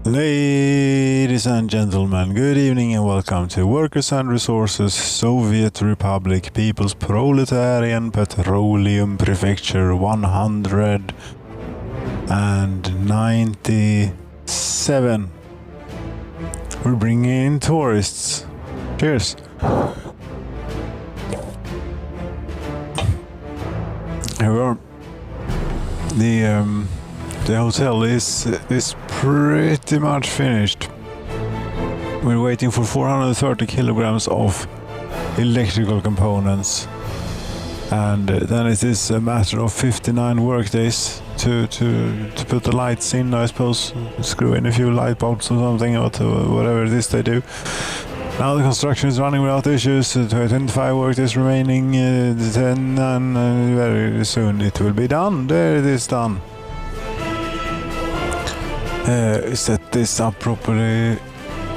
Ladies and gentlemen, good evening and welcome to Workers and Resources, Soviet Republic, People's Proletarian, Petroleum, Prefecture 197. We're bringing in tourists. Cheers. Here we are. The hotel is pretty much finished. We're waiting for 430 kilograms of electrical components, and then it is a matter of 59 work days to put the lights in, I suppose, screw in a few light bulbs or something, or whatever it is they do. Now the construction is running without issues, 25 work days remaining, 10, and very soon it will be done. There it is done. Set this up properly.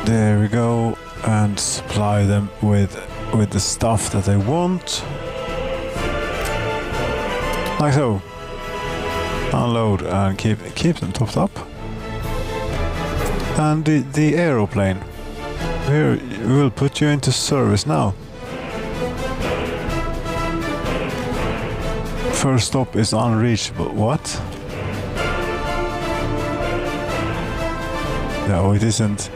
There we go, and supply them with the stuff that they want, like so. Unload and keep them topped up. And the aeroplane. Here, we'll put you into service now. First stop is unreachable. What? No, it isn't.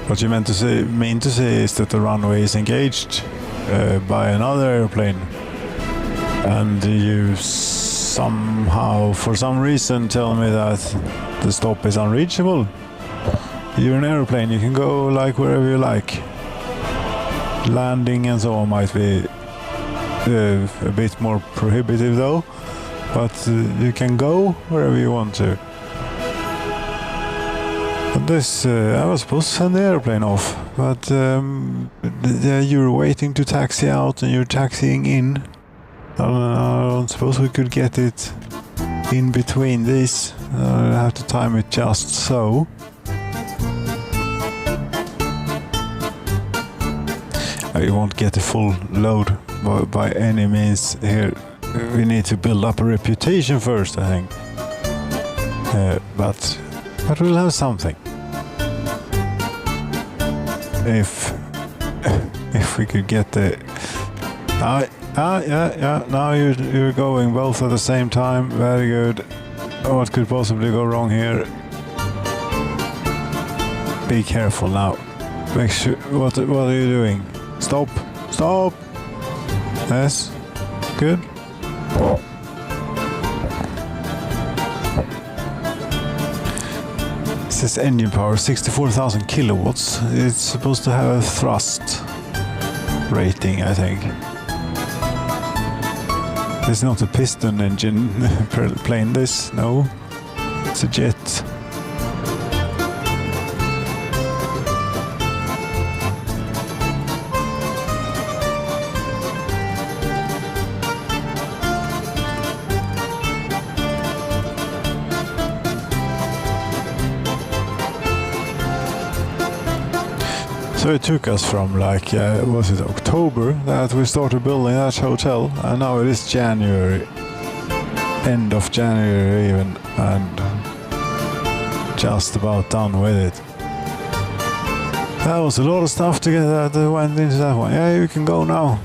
What you mean to say is that the runway is engaged by another airplane, and you somehow, for some reason, tell me that the stop is unreachable. You're an airplane, you can go like wherever you like. Landing and so on might be a bit more prohibitive though, but you can go wherever you want to. But this, I was supposed to send the airplane off, but you're waiting to taxi out and you're taxiing in. I don't suppose we could get it in between these. I have to time it just so. You won't get a full load by any means here. We need to build up a reputation first, I think. But we'll have something. If we could get the... yeah, now you're going both at the same time. Very good. What could possibly go wrong here? Be careful now. Make sure... What are you doing? Stop! Stop! Yes. Good. This is engine power, 64,000 kilowatts. It's supposed to have a thrust rating, I think. It's not a piston engine plane, this. No. It's a jet. So it took us from like, was it October that we started building that hotel, and now it is January, end of January even, and just about done with it. That was a lot of stuff to get that went into that one. Yeah, you can go now.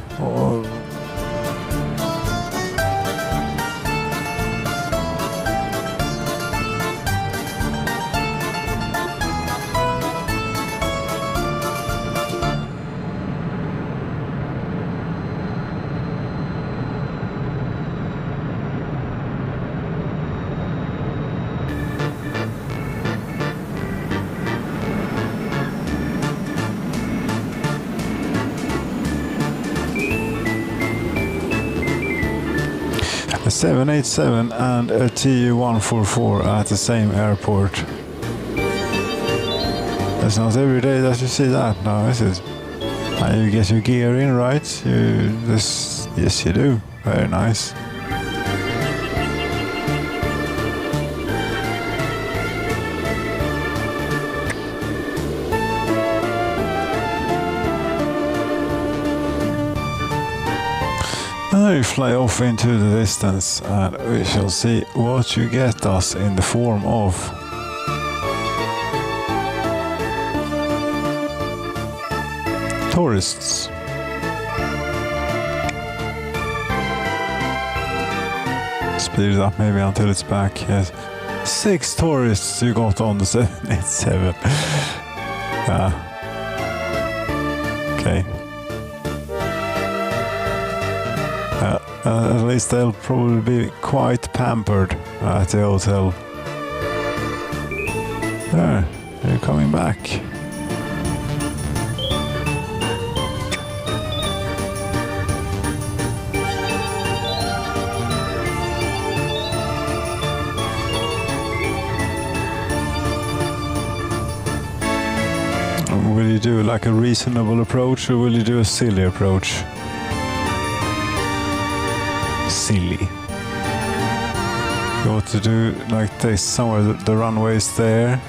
A 787 and a Tu-144 at the same airport. It's not every day that you see that now, is it? And you get your gear in, right? Yes, you do. Very nice. You fly off into the distance and we shall see what you get us in the form of tourists. Speed it up maybe until it's back. Yes. 6 tourists you got on the 787. Okay. At least they'll probably be quite pampered at the hotel. There, they're coming back. Will you do like a reasonable approach or will you do a silly approach? Silly. You ought to do like this, somewhere the runway is there.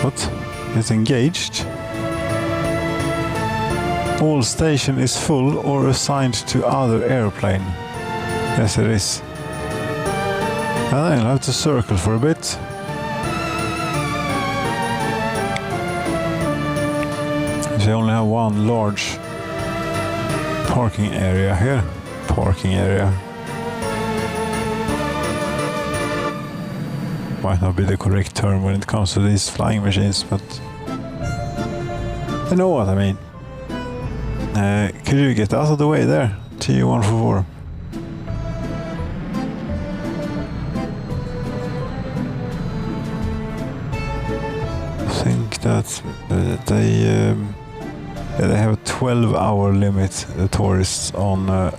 What? It's engaged? All station is full or assigned to other airplane. Yes, it is. And then you'll have to circle for a bit. You only have one large parking area here. Parking area. Might not be the correct term when it comes to these flying machines, but you know what I mean. Could you get out of the way there? TU-144. I think that they have a 12-hour limit, the tourists on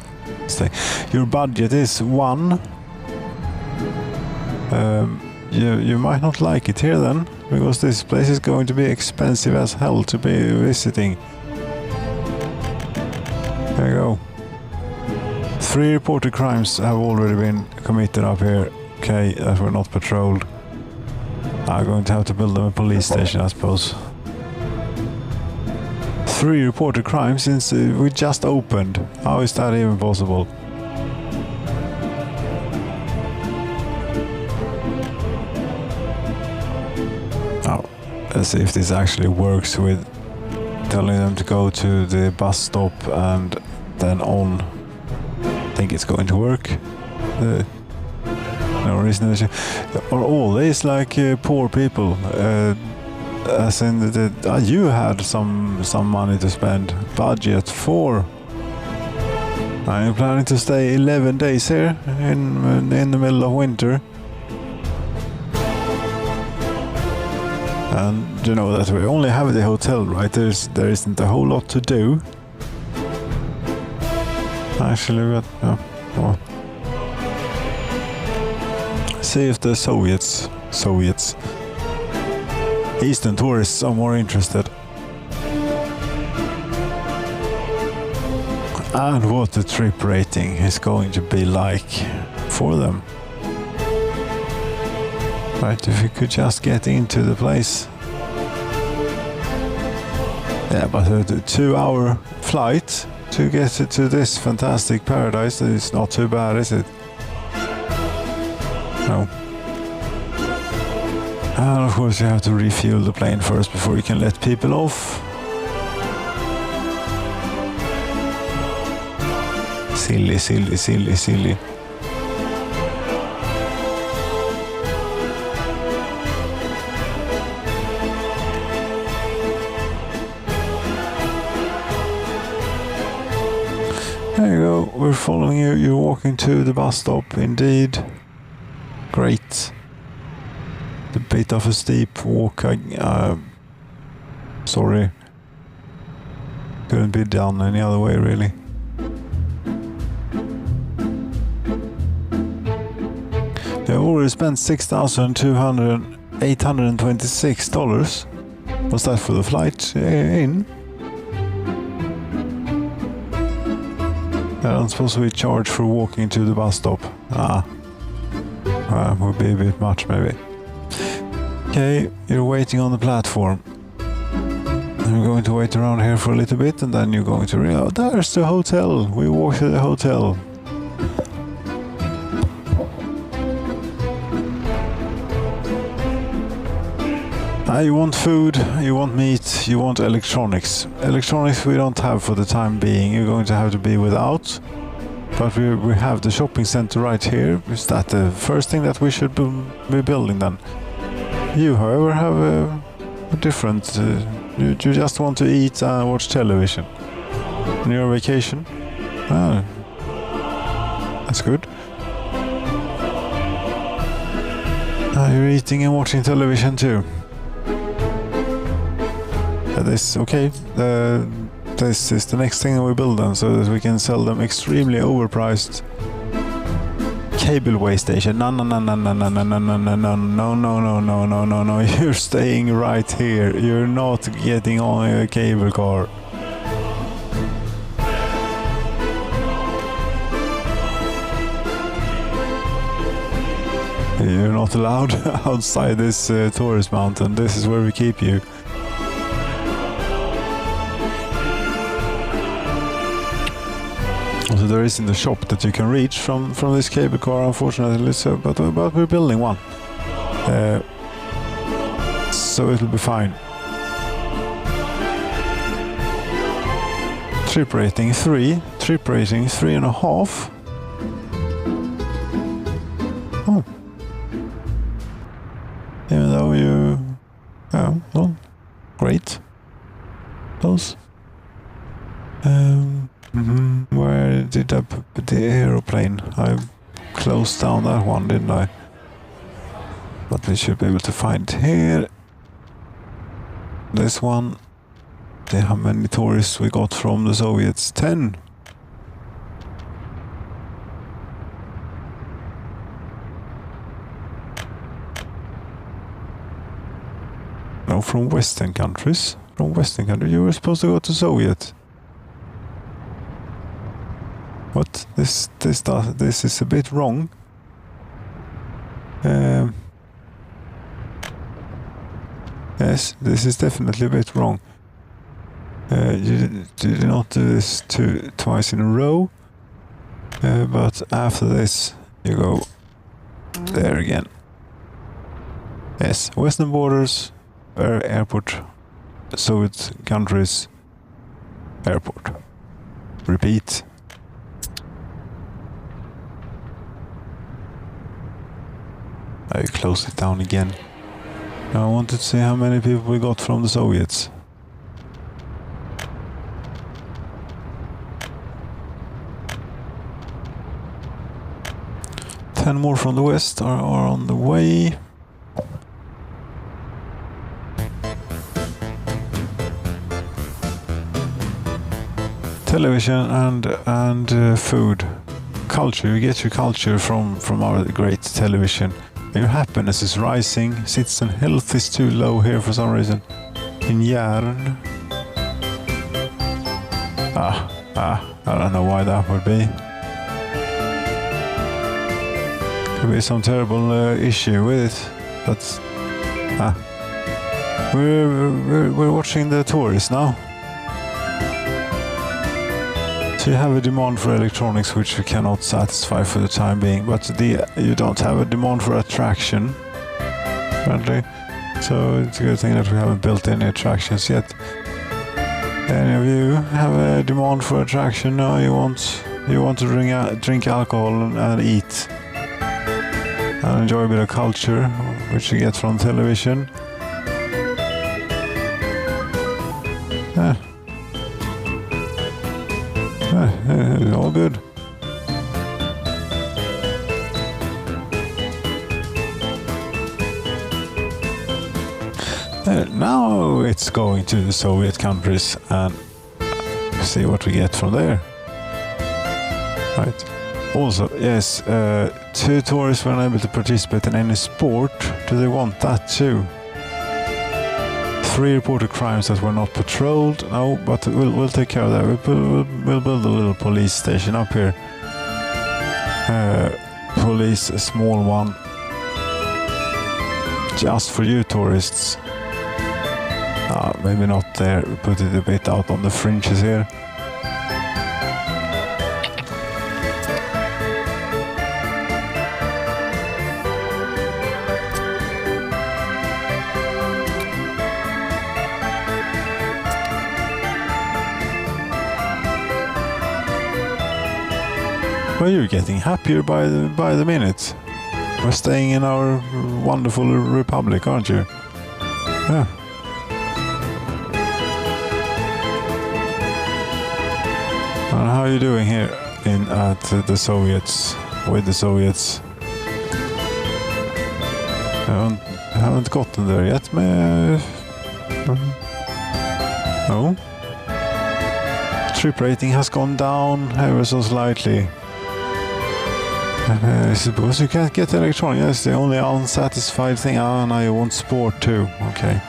stay. Your budget is 1. You might not like it here then, because this place is going to be expensive as hell to be visiting. There you go. 3 reported crimes have already been committed up here. Okay, that were not patrolled. I'm going to have to build them a police station, I suppose. 3 reported crimes since we just opened. How is that even possible? Oh, let's see if this actually works with telling them to go to the bus stop and then on. I think it's going to work. No reason. Are all these like poor people? As in you had some money to spend. Budget 4. I'm planning to stay 11 days here in the middle of winter. And you know that we only have the hotel, right? There isn't a whole lot to do. Actually, but well. See if the Soviets, Eastern tourists are more interested. And what the trip rating is going to be like for them. Right, if you could just get into the place. Yeah, but a 2-hour flight to get to this fantastic paradise is not too bad, is it? No. And of course you have to refuel the plane first before you can let people off. Silly. There you go, we're following you, you're walking to the bus stop, indeed. Great. A bit of a steep walk, sorry. Couldn't be done any other way, really. They already spent $6,826. Was that for the flight in? I'm supposed to be charged for walking to the bus stop. Would be a bit much, maybe. Okay, you're waiting on the platform. I'm going to wait around here for a little bit, and then you're going to realize, oh, there's the hotel. We walk to the hotel. You want food, you want meat, you want electronics. Electronics we don't have for the time being. You're going to have to be without. But we have the shopping center right here. Is that the first thing that we should be building then? You, however, have a different... you just want to eat and watch television. On your vacation? Ah, that's good. You're eating and watching television too. This okay. This is the next thing we build then, so that we can sell them extremely overpriced cableway station. No. You're staying right here. You're not getting on a cable car. You're not allowed outside this tourist mountain. This is where we keep you. So there isn't a shop that you can reach from this cable car, unfortunately. So, but we're building one, so it'll be fine. Trip rating 3. Trip rating 3.5. Oh, even though you, oh well, great. Those. Where did I put the aeroplane? I closed down that one, didn't I? But we should be able to find here. This one. See how many tourists we got from the Soviets. 10. No, from Western countries. From Western countries. You were supposed to go to Soviet. What? This is a bit wrong. Yes, this is definitely a bit wrong. You did not do this twice in a row, but after this you go there again. Yes, Western borders, airport, Soviet countries, airport. Repeat. I close it down again. Now I wanted to see how many people we got from the Soviets. Ten more from the West are on the way. Television and food. Culture. You get your culture from our great television. Your happiness is rising. Citizen health is too low here for some reason. In Järn. I don't know why that would be. Could be some terrible issue with it, but we're watching the tourists now. So you have a demand for electronics which you cannot satisfy for the time being, but you don't have a demand for attraction, apparently. So it's a good thing that we haven't built any attractions yet. Any of you have a demand for attraction? No, you want to drink alcohol and eat and enjoy a bit of culture, which you get from television. All good. Now it's going to the Soviet countries and see what we get from there. Right. Also, yes, 2 tourists were unable to participate in any sport. Do they want that too? 3 reported crimes that were not patrolled. No, but we'll take care of that. We'll build a little police station up here. Police, a small one. Just for you tourists. maybe not there. Put it a bit out on the fringes here. Well, you're getting happier by the minute. We're staying in our wonderful republic, aren't you? Yeah. And how are you doing here at the Soviets, with the Soviets? I haven't gotten there yet. No. Trip rating has gone down ever so slightly. I suppose you can't get electronic. That's the only unsatisfied thing. Ah, now you want sport too. Okay.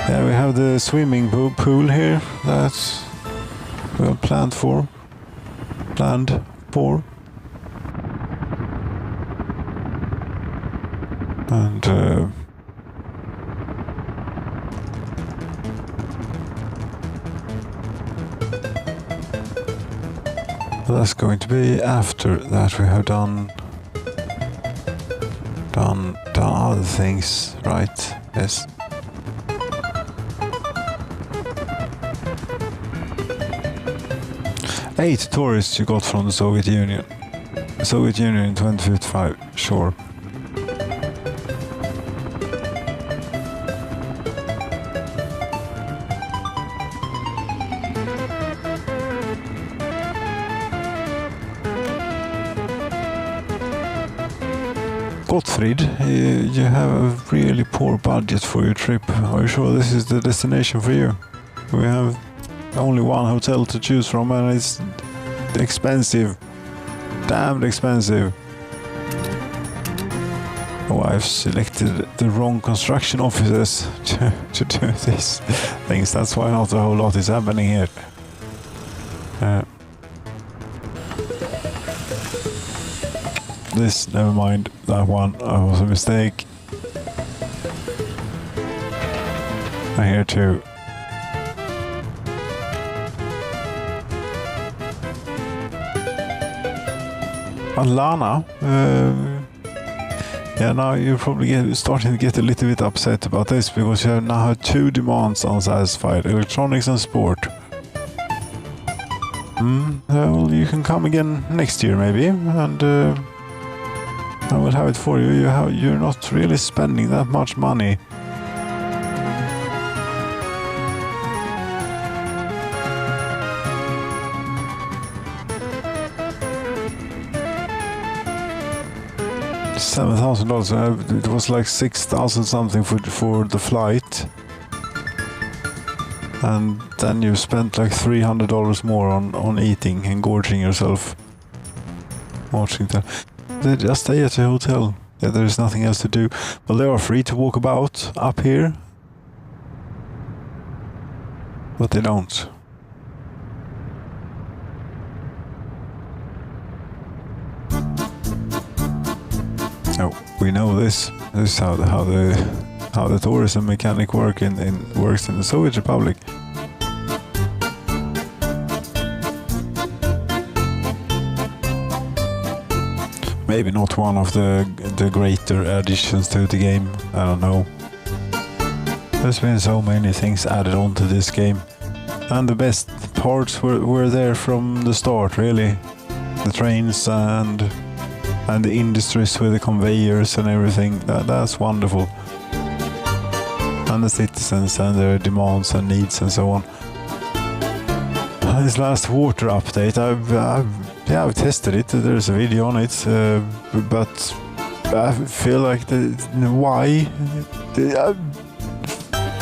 Yeah, we have the swimming pool here. That's well planned for. And that's going to be after that we have done other things, right? Yes. Eight tourists you got from the Soviet Union. Soviet Union in 2055, sure. Gottfried, you have a really poor budget for your trip. Are you sure this is the destination for you? We have only one hotel to choose from and it's expensive. Damned expensive. Oh, I've selected the wrong construction officers to do these things. That's why not a whole lot is happening here. This, never mind, that one, that was a mistake. And here too. And Lana, yeah, now you're probably starting to get a little bit upset about this because you have now had two demands unsatisfied, electronics and sport. Well, you can come again next year maybe, and I will have it for you. You're not really spending that much money. $7,000. It was like 6,000 something for the flight, and then you spent like $300 more on eating and gorging yourself. Watching that. They just stay at the hotel. Yeah, there is nothing else to do. Well, they are free to walk about up here, but they don't. No, we know this. This is how the tourism mechanic works in the Soviet Republic. Maybe not one of the greater additions to the game. I don't know. There's been so many things added on to this game, and the best parts were there from the start. Really, the trains and the industries with the conveyors and everything. That's wonderful. And the citizens and their demands and needs and so on. This last water update, I've tested it. There's a video on it, but I feel like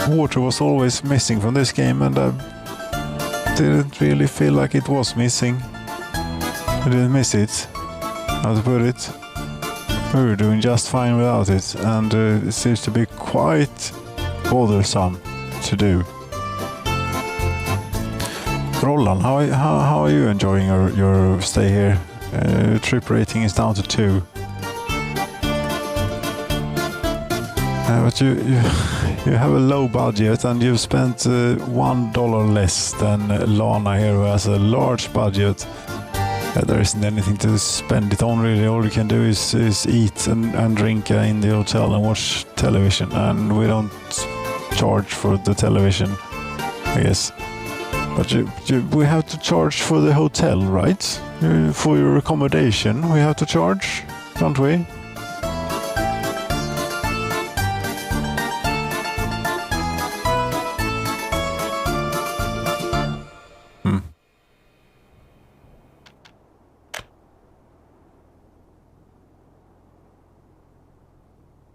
water was always missing from this game, and I didn't really feel like it was missing. I didn't miss it. How to put it? We were doing just fine without it, and it seems to be quite bothersome to do. Rollan, how are you enjoying your stay here? Trip rating is down to 2. But you have a low budget and you've spent $1 less than Lana here, who has a large budget. There isn't anything to spend it on really. All you can do is eat and drink in the hotel and watch television, and we don't charge for the television, I guess. But we have to charge for the hotel, right? For your accommodation we have to charge, don't we?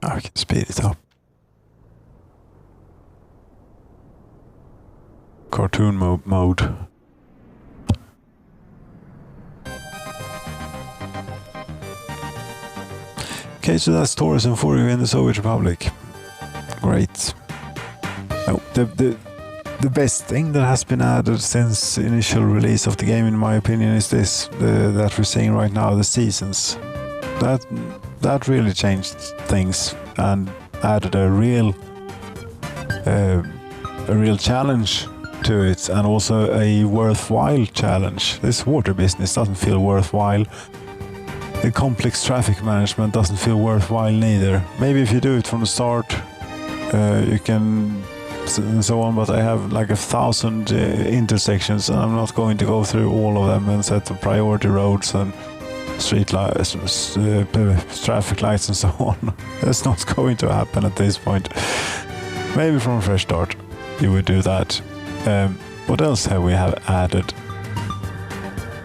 I can speed it up. Cartoon mode. Okay, so that's tourism for you in the Soviet Republic. Great. Oh, the best thing that has been added since initial release of the game, in my opinion, is this that we're seeing right now, the seasons. That really changed things and added a real challenge to it, and also a worthwhile challenge. This water business doesn't feel worthwhile. The complex traffic management doesn't feel worthwhile neither. Maybe if you do it from the start, you can and so on, but I have like 1,000 intersections, and I'm not going to go through all of them and set the priority roads and street lights, traffic lights and so on. That's not going to happen at this point. Maybe from a fresh start you would do that. What else have we added?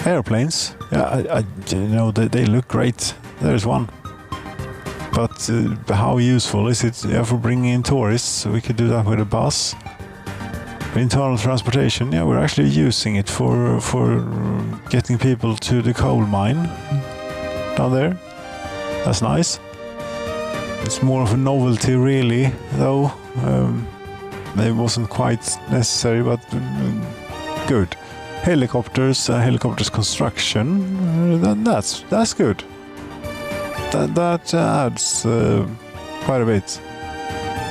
Airplanes. Yeah, you know, they look great. There's one. But how useful is it for bringing in tourists? We could do that with a bus. Internal transportation, yeah, we're actually using it for getting people to the coal mine down there. That's nice. It's more of a novelty really, though. It wasn't quite necessary, but good. Helicopters construction, that's good. That adds quite a bit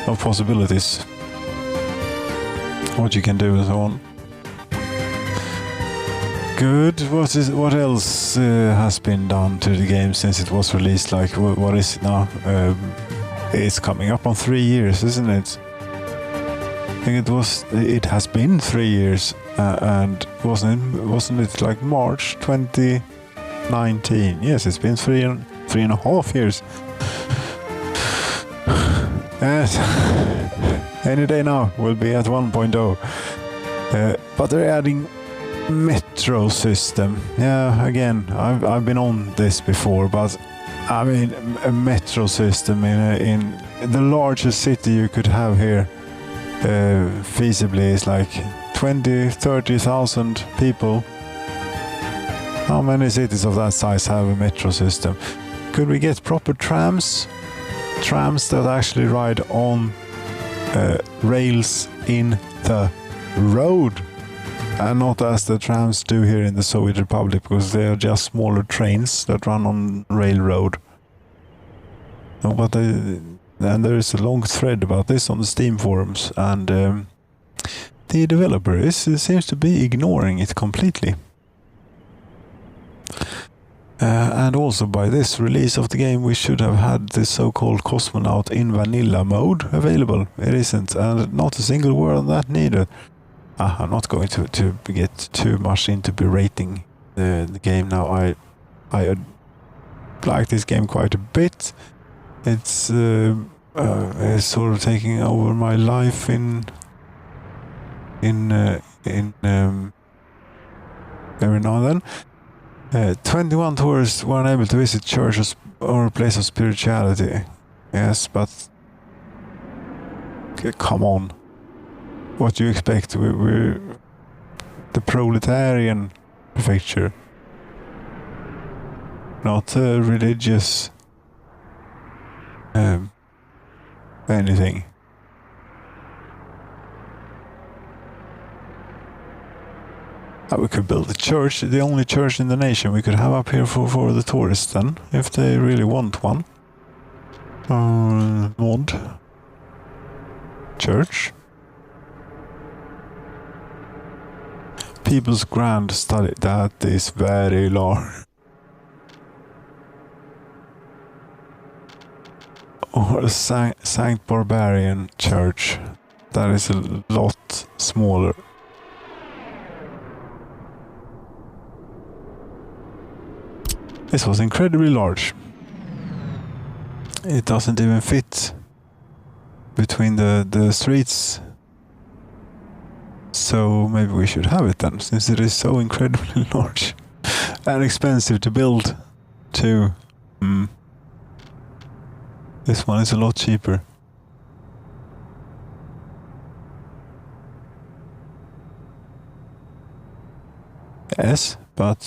of possibilities. What you can do and so on. Good. What else has been done to the game since it was released? Like, what is it now? It's coming up on 3 years, isn't it? I think it has been 3 years, and wasn't it like March 2019? Yes, it's been three and a half years. Any day now we'll be at 1.0. But they're adding metro system. Yeah, again, I've been on this before, but I mean, a metro system in the largest city you could have here, feasibly, is like 20,000-30,000 people. How many cities of that size have a metro system? Could we get proper trams that actually ride on rails in the road, and not as the trams do here in the Soviet Republic, because they are just smaller trains that run on railroad. But and there is a long thread about this on the Steam forums, and the developer seems to be ignoring it completely. And also by this release of the game we should have had this so-called cosmonaut in vanilla mode available. It isn't, and not a single word on that neither. I'm not going to get too much into berating the game now. I like this game quite a bit. It's sort of taking over my life in every now and then. 21 tourists were unable to visit churches or a place of spirituality. Yes, but come on. What do you expect? We're the Proletarian Prefecture. Not a religious anything. We could build a church, the only church in the nation we could have up here for the tourists then, if they really want one. Mod. church. People's Grand Study, that is very large. Or Saint Barbarian Church, that is a lot smaller. This was incredibly large. It doesn't even fit between the streets. So maybe we should have it then, since it is so incredibly large and expensive to build too. This one is a lot cheaper. Yes, but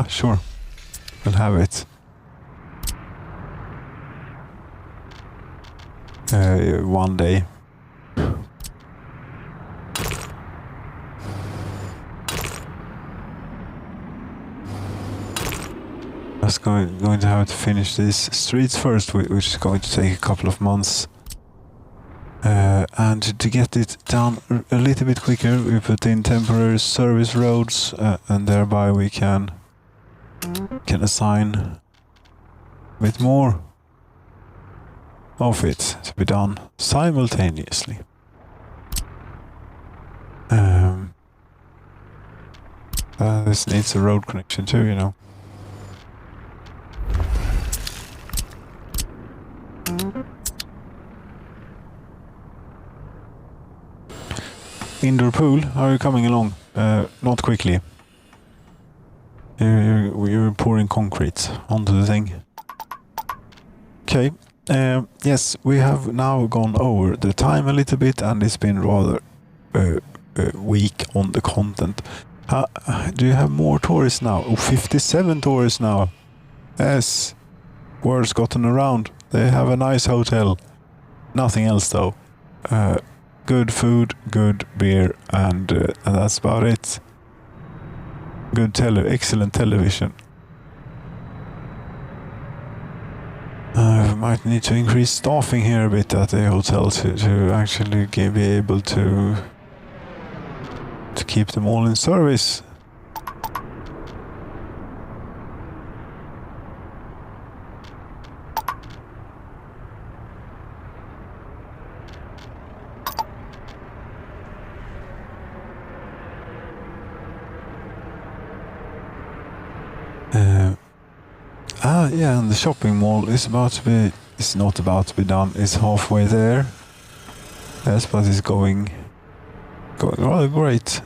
sure, we'll have it. One day. Just going to have to finish these streets first, which is going to take a couple of months. And to get it done a little bit quicker, we put in temporary service roads, and thereby we can assign a bit more of it to be done simultaneously. This needs a road connection too, you know. Indoor pool, are you coming along? Not quickly. You're pouring concrete onto the thing. Okay. Yes, we have now gone over the time a little bit, and it's been rather weak on the content. Do you have more tourists now? Oh, 57 tourists now. Yes. Word's gotten around. They have a nice hotel. Nothing else though. Good food, good beer, and that's about it. Good excellent television. We might need to increase staffing here a bit at the hotel to actually be able to keep them all in service. Yeah, and the shopping mall is it's not about to be done, it's halfway there. Yes, but it's going rather great.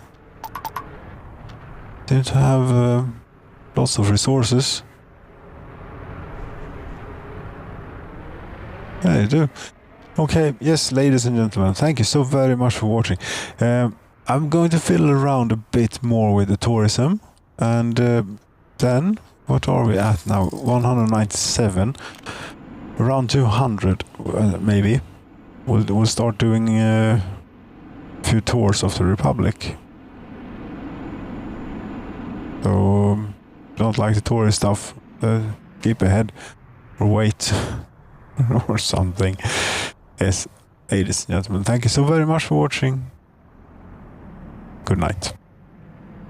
Seem to have lots of resources. Yeah, they do. Okay, yes, ladies and gentlemen, thank you so very much for watching. I'm going to fiddle around a bit more with the tourism, and then what are we at now? 197, around 200 maybe. We'll start doing a few tours of the Republic. So don't like the tourist stuff, keep ahead or wait or something. Yes, ladies and gentlemen, thank you so very much for watching. Good night.